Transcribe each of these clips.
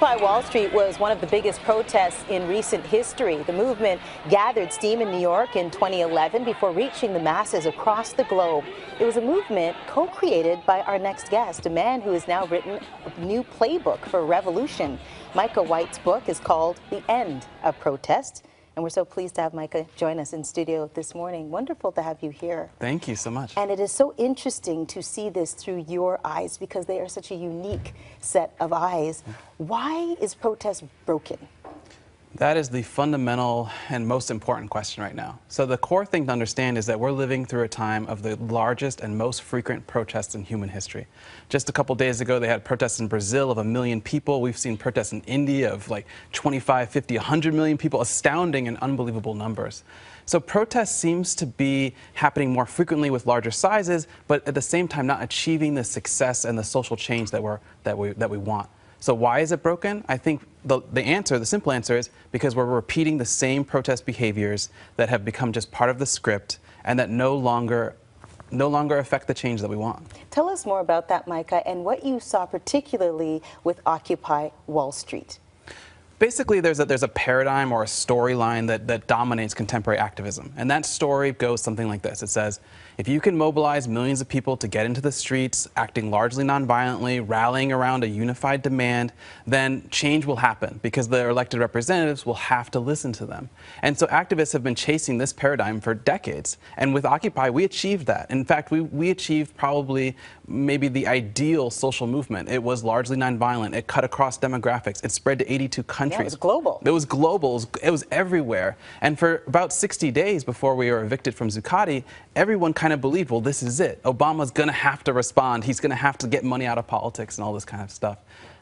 Occupy Wall Street was one of the biggest protests in recent history. The movement gathered steam in New York in 2011 before reaching the masses across the globe. It was a movement co-created by our next guest, a man who has now written a new playbook for revolution. Micah White's book is called The End of Protest. And we're so pleased to have Micah join us in studio this morning. Wonderful to have you here. Thank you so much. And it is so interesting to see this through your eyes because they are such a unique set of eyes. Why is protest broken? That is the fundamental and most important question right now. So the core thing to understand is that we're living through a time of the largest and most frequent protests in human history. Just a couple days ago, they had protests in Brazil of 1 million people. We've seen protests in India of like 25, 50, 100 million people, astounding and unbelievable numbers. So protest seems to be happening more frequently with larger sizes, but at the same time not achieving the success and the social change that we want. So why is it broken? I think the simple answer is because we're repeating the same protest behaviors that have become just part of the script and that no longer affect the change that we want. Tell us more about that, Micah, and what you saw particularly with Occupy Wall Street. Basically, there's a paradigm or a storyline that dominates contemporary activism. And that story goes something like this. It says, if you can mobilize millions of people to get into the streets, acting largely nonviolently, rallying around a unified demand, then change will happen because their elected representatives will have to listen to them. And so activists have been chasing this paradigm for decades. And with Occupy, we achieved that. In fact, we achieved probably maybe the ideal social movement. It was largely nonviolent. It cut across demographics. It spread to 82 countries. Yeah, it was global. It was global. It was everywhere. And for about 60 days before we were evicted from Zuccotti, everyone kind of believed, well, this is it. Obama's going to have to respond. He's going to have to get money out of politics and all this kind of stuff.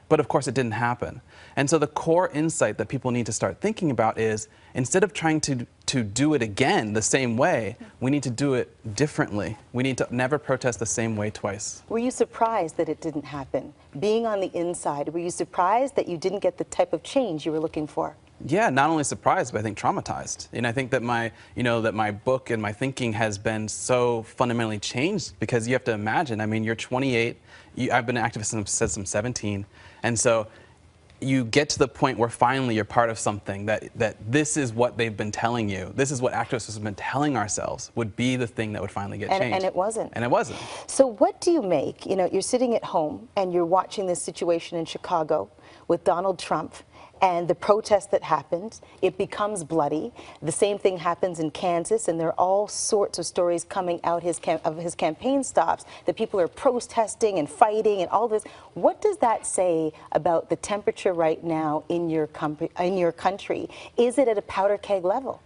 But of course, it didn't happen. And so the core insight that people need to start thinking about is, instead of trying to do it again the same way, we need to do it differently. We need to never protest the same way twice. Were you surprised that it didn't happen? Being on the inside, were you surprised that you didn't get the type of change you were looking for? Yeah, not only surprised, but I think traumatized. And I think that my book and my thinking has been so fundamentally changed because you have to imagine, I mean, you're 28, I've been an activist since I'm 17, and so you get to the point where finally you're part of something that this is what they've been telling you. This is what activists have been telling ourselves would be the thing that would finally get changed. And it wasn't. And it wasn't. So what do you make? You know, you're sitting at home and you're watching this situation in Chicago with Donald Trump and the protest that happens. It becomes bloody. The same thing happens in Kansas, and there are all sorts of stories coming out of his campaign stops that people are protesting and fighting and all this. What does that say about the temperature right now in your country? Is it at a powder keg level?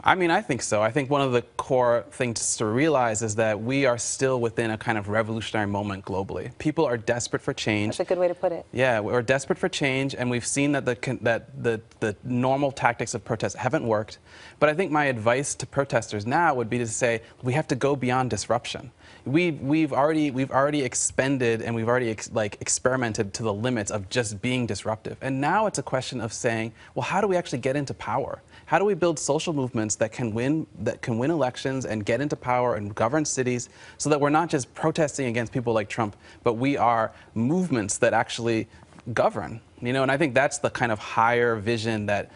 I mean, I think so. I think one of the core things to realize is that we are still within a kind of revolutionary moment globally. People are desperate for change. That's a good way to put it. Yeah, we're desperate for change, and we've seen that the normal tactics of protest haven't worked. But I think my advice to protesters now would be to say we have to go beyond disruption. We've already expended and we've already experimented to the limits of just being disruptive. And now it's a question of saying, well, how do we actually get into power? How do we build social movements that can win elections and get into power and govern cities so that we're not just protesting against people like Trump, but we are movements that actually govern? You know, and I think that's the kind of higher vision that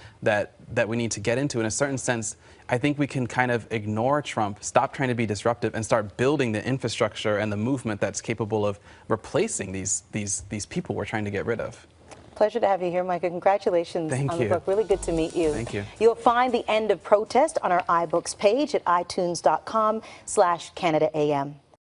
we need to get into. In a certain sense, I think we can kind of ignore Trump, stop trying to be disruptive, and start building the infrastructure and the movement that's capable of replacing these people we're trying to get rid of. Pleasure to have you here, Micah. Congratulations on the book. Really good to meet you. Thank you. You'll find The End of Protest on our iBooks page at itunes.com/CanadaAM.